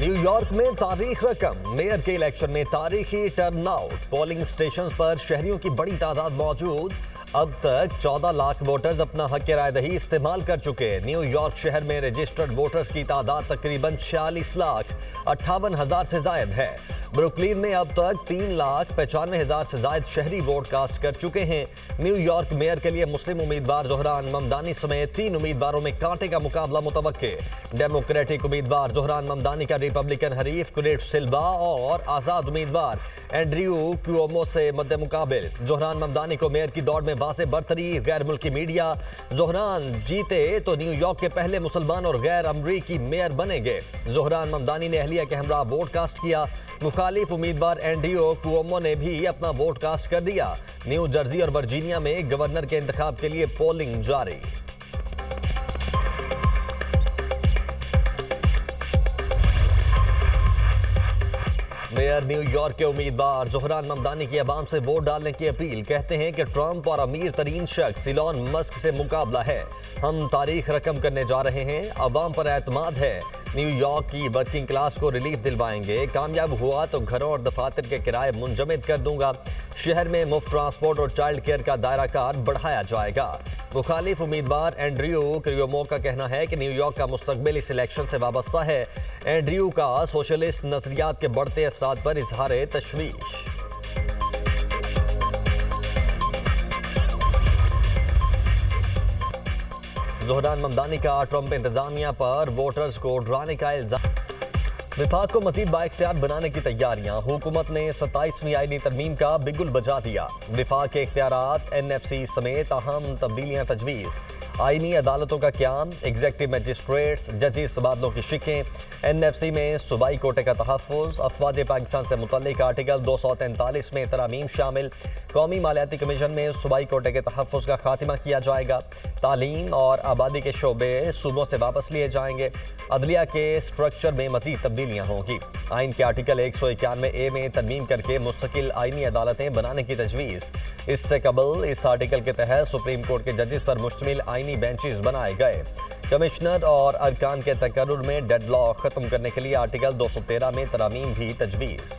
New York में तारीख रकम, मेयर के इलेक्शन में तारीखी टर्नआउट, पोलिंग स्टेशन पर शहरियों की बड़ी तादाद मौजूद। अब तक 14 लाख वोटर्स अपना हक राय दही इस्तेमाल कर चुके। न्यूयॉर्क शहर में रजिस्टर्ड वोटर्स की तादाद तकरीबन 46,58,000 से जायद है। ब्रुकलिन में अब तक 3,95,000 से जायद शहरी वोट कास्ट कर चुके हैं। न्यूयॉर्क मेयर के लिए मुस्लिम उम्मीदवार जोहरान ममदानी समेत 3 उम्मीदवारों में कांटे का मुकाबला मुतवक्के। डेमोक्रेटिक उम्मीदवार जोहरान ममदानी का रिपब्लिकन हरीफ कुरेट सिल्वा और आजाद उम्मीदवार एंड्रयू क्यूओमो से मद्दे मुकाबिल। जोहरान ममदानी को मेयर की दौड़ में वाज़ेह बरतरी। गैर मुल्की मीडिया, जोहरान जीते तो न्यूयॉर्क के पहले मुसलमान और गैर अमरीकी मेयर बनेंगे। जोहरान ममदानी ने अहलिया के हमरा वोट कास्ट किया। मुखालिफ उम्मीदवार एंड्रयू क्यूओमो ने भी अपना वोट कास्ट कर दिया। न्यू जर्सी और वर्जीनिया में गवर्नर के इंतखाब के लिए पोलिंग जारी। मेयर न्यूयॉर्क के उम्मीदवार जोहरान ममदानी की अवाम से वोट डालने की अपील। कहते हैं कि ट्रंप और अमीर तरीन शख्स इलॉन मस्क से मुकाबला है। हम तारीख रकम करने जा रहे हैं, अवाम पर एतमाद है। न्यूयॉर्क की वर्किंग क्लास को रिलीफ दिलवाएंगे। कामयाब हुआ तो घरों और दफातर के किराए मुंजमद कर दूंगा। शहर में मुफ्त ट्रांसपोर्ट और चाइल्ड केयर का दायरा कार बढ़ाया जाएगा। मुखालिफ उम्मीदवार एंड्रयू क्यूओमो का कहना है कि न्यूयॉर्क का मुस्तकबिल इस इलेक्शन से वाबस्ता है। एंड्रयू का सोशलिस्ट नजरियात के बढ़ते असरात पर इजहार तशवीश। जोहरान ममदानी का ट्रंप इंतजामिया पर वोटर्स को डराने का इल्जाम। विफाक को मजीद बाइख्तियार बनाने की तैयारियां। हुकूमत ने 27वीं आईनी तरमीम का बिगुल बजा दिया। विफाक के इख्तियारात, NFC समेत अहम तब्दीलियां तजवीज़। आईनी अदालतों का क्याम, एग्जेक्टिव मजिस्ट्रेट्स, जजेस तबादलों की शिकें। NFC में सूबाई कोटे का तहफ़्फ़ुज़। अफवाज पाकिस्तान से मुतल्लिक आर्टिकल 243 में तरामीम शामिल। कौमी मालियाती कमीशन में सूबाई कोटे के तहफ़्फ़ुज़ का खात्मा किया जाएगा। तालीम और आबादी के शोबे सूबों से वापस लिए जाएंगे। अदलिया के स्ट्रक्चर में मज़ीद तब्दीलियाँ होंगी। आइन के आर्टिकल 191A में तरमीम करके मुस्तकिल आइनी अदालतें बनाने की तजवीज़। इससे कबल इस आर्टिकल के तहत सुप्रीम कोर्ट के जजेस पर मुश्तमिल आइनी बेंचेस बनाए गए। कमिश्नर और अरकान के तकर्रुर में डेडलॉक खत्म करने के लिए आर्टिकल 213 में तरामीम भी तजवीज़।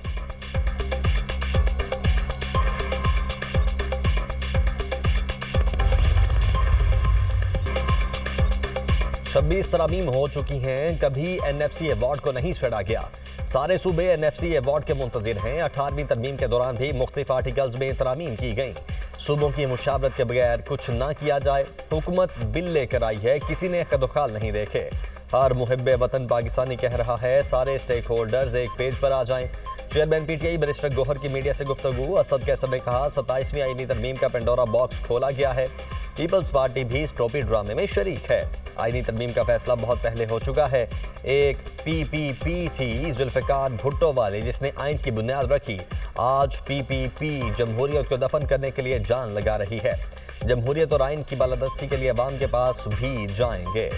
26 तरामीम हो चुकी हैं, कभी NFC अवार्ड को नहीं छेड़ा गया। सारे सूबे NFC अवार्ड के मुंतजिर हैं। 18वीं तरमीम के दौरान भी मुख्तलिफ आर्टिकल्स में तरामीम की गई। सूबों की मुशावरत के बगैर कुछ ना किया जाए। हुकूमत बिल लेकर आई है, किसी ने कदोखाल नहीं देखे। हर मुहिब्बे वतन पाकिस्तानी कह रहा है, सारे स्टेक होल्डर्स एक पेज पर आ जाएं। चेयरमैन PTI बैरिस्टर गौहर की मीडिया से गुफ्तगू। असद कैसर ने कहा, 27वीं आईनी तरमीम का पेंडोरा बॉक्स खोला गया है। पीपल्स पार्टी भी इस टोपी ड्रामे में शरीक है। आईनी तरमीम का फैसला बहुत पहले हो चुका है। एक PPP थी जुल्फ़िकार भुट्टो वाली, जिसने आइन की बुनियाद रखी। आज PPP जमहूरियत को दफन करने के लिए जान लगा रही है। जमहूरियत और आइन की बालादस्ती के लिए अवाम के पास भी जाएंगे।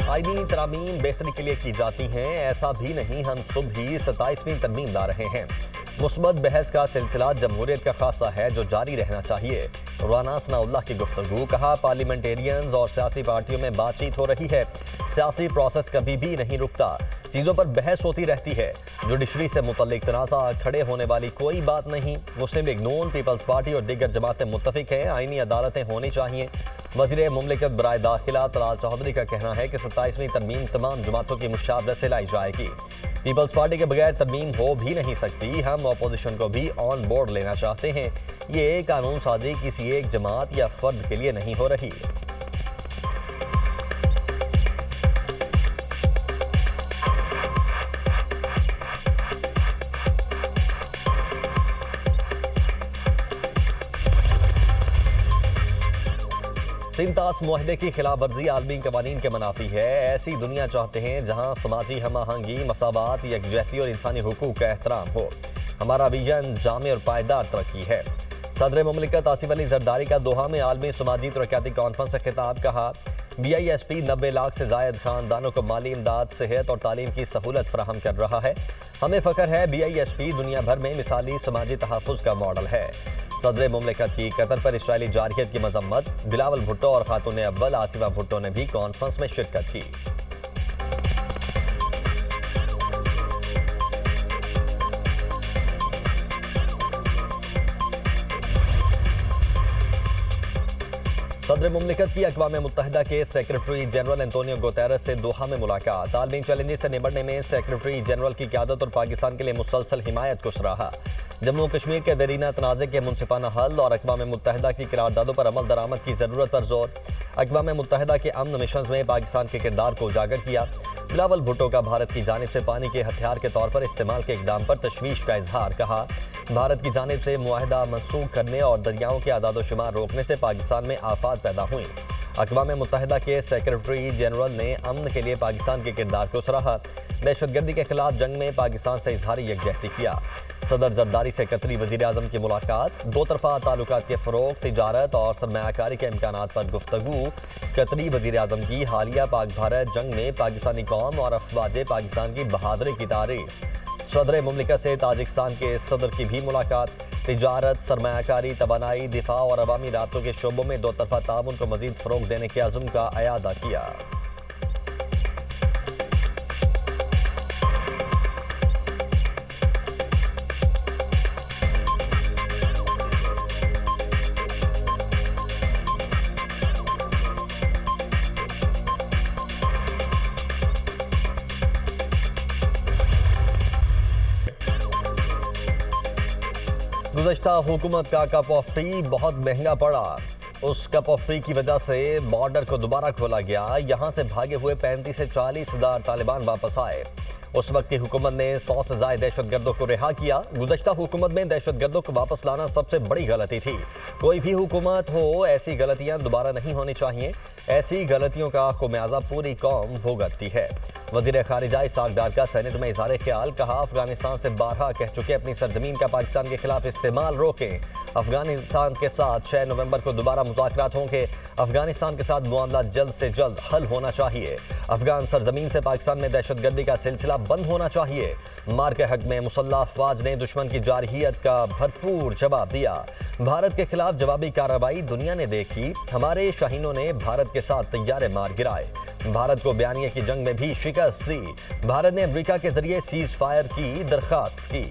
आईनी तरामीम बेहतरी के लिए की जाती हैं, ऐसा भी नहीं। हम सुबह ही 27वीं तरमीम ला रहे हैं। मुस्बत बहस का सिलसिला जमहूरियत का खासा है, जो जारी रहना चाहिए। राना सनाउल्लाह की गुफ्तगू। कहा, पार्लियामेंटेरियंस और सियासी पार्टियों में बातचीत हो रही है। सियासी प्रोसेस कभी भी नहीं रुकता, चीज़ों पर बहस होती रहती है। जुडिशरी से मुतल्लिक तनाज़ा खड़े होने वाली कोई बात नहीं। मुस्लिम लीग नून, पीपल्स पार्टी और दीगर जमातें मुत्तफिक हैं, आईनी अदालतें होनी चाहिए। वज़ीर मुमलिकत बराए दाखिला तलाल चौधरी का कहना है कि 27वीं तरमीम तमाम जमातों की मुशावरत से लाई जाएगी। पीपल्स पार्टी के बगैर तरमीम हो भी नहीं सकती। हम अपोजिशन को भी ऑन बोर्ड लेना चाहते हैं। ये कानून साजी किसी एक जमात या फर्द के लिए नहीं हो रही। सिंतास मुआहदे की खिलाफ वर्जी आलमी कवानीन के मनाफी है। ऐसी दुनिया चाहते हैं जहां समाजी हम आहंगी, मसावात, यकजहती और इंसानी हुकूक का एहतराम हो। हमारा विजन जामे और पायदार तरक्की है। सदर मुमलिकत आसिफ अली जरदारी का दोहा में आलमी समाजी तरक्याती कॉन्फ्रेंस से खिताब। कहा, BISP 90 लाख से जायद खानदानों को माली इमदाद, सेहत और तालीम की सहूलत फराहम कर रहा है। हमें फख्र है BISP दुनिया भर में मिसाली समाजी तहफ़्फ़ुज़ का मॉडल है। सदर मुमलिकत की कतर पर इसराइली जारहियत की मजम्मत। बिलावल भुट्टो और खातून अव्वल आसिफा भुट्टो ने भी कॉन्फ्रेंस में शिरकत की। सदर मुमलिकत की अक़वाम मुत्तहिदा के सेक्रेटरी जनरल एंटोनियो गुतेरेस से दोहा में मुलाकात। आलमी चैलेंजेस से निपटने में सेक्रेटरी जनरल की क़यादत और पाकिस्तान के लिए मुसलसल हिमायत को सराहा। जम्मू कश्मीर के दरीना तनाज़े के मुनसिफाना हल और अक़वाम मुत्तहिदा की करारदादों पर अमल दरामद की ज़रूरत पर जोर। अक़वाम मुत्तहिदा के अमन मिशन में पाकिस्तान के किरदार को उजागर किया। बिलावल भुट्टो का भारत की जानिब से पानी के हथियार के तौर पर इस्तेमाल के इक़दाम पर तशवीश का इजहार। कहा, भारत की जानिब से मुआहदा मनसूख करने और दरियाओं के आदादोशुमार रोकने से पाकिस्तान में आफात पैदा हुई। अक़वाम मुत्तहिदा के सेक्रेटरी जनरल ने अमन के लिए पाकिस्तान के किरदार को सराहा। दहशतगर्दी के खिलाफ जंग में पाकिस्तान से इजहारी यकजहती किया। सदर जरदारी से कतरी वज़ीर आज़म की मुलाकात। दो तरफ़ा ताल्लुकात के फ़रोग़, तिजारत और सरमायाकारी के इम्कानात पर गुफ्तगू। कतरी वज़ीर आज़म की हालिया पाक भारत जंग में पाकिस्तानी कौम और अफ़वाज पाकिस्तान की बहादुरी की तारीफ़। सदर मुमलिकत से ताजिकिस्तान के सदर की भी मुलाकात। तिजारत, सरमायाकारी, तवानाई, दिफा और अवामी राब्तों के शोबों में दो तरफ़ा ताउन को मज़ीद फ़रोग़ देने के अज़्म का अयादा किया। गुज़श्ता हुकूमत का कप ऑफ टी बहुत महंगा पड़ा। उस कप ऑफ टी की वजह से बॉर्डर को दोबारा खोला गया। यहाँ से भागे हुए 35 से 40 हज़ार तालिबान वापस आए। उस वक्त की हुकूमत ने 100 से ज़ायद दहशतगर्दों को रिहा किया। गुज़श्ता हुकूमत में दहशतगर्दों को वापस लाना सबसे बड़ी गलती थी। कोई भी हुकूमत हो, ऐसी गलतियाँ दोबारा नहीं होनी चाहिए। ऐसी गलतियों का खुमियाजा पूरी कौम भुगतती है। वज़ीर ख़ारिजा इसहाक़ डार का सेनेट में इज़हार ख्याल। कहा, अफगानिस्तान से बारहा कह चुके अपनी सरजमीन का पाकिस्तान के खिलाफ इस्तेमाल रोकें। अफगानिस्तान के साथ 6 नवंबर को दोबारा मुज़ाकरात होंगे। अफगानिस्तान के साथ मामला जल्द से जल्द हल होना चाहिए। अफगान सरजमीन से पाकिस्तान में दहशतगर्दी का सिलसिला बंद होना चाहिए। मार के हक में मुसल्लह अफवाज ने दुश्मन की जारहियत का भरपूर जवाब दिया। भारत के खिलाफ जवाबी कार्रवाई दुनिया ने देखी। हमारे शाहीनों ने भारत के साथ तैयारे मार गिराए। भारत को बयानिया की जंग में भी शिकस्त दी। भारत ने अमेरिका के जरिए सीज फायर की दरखास्त की।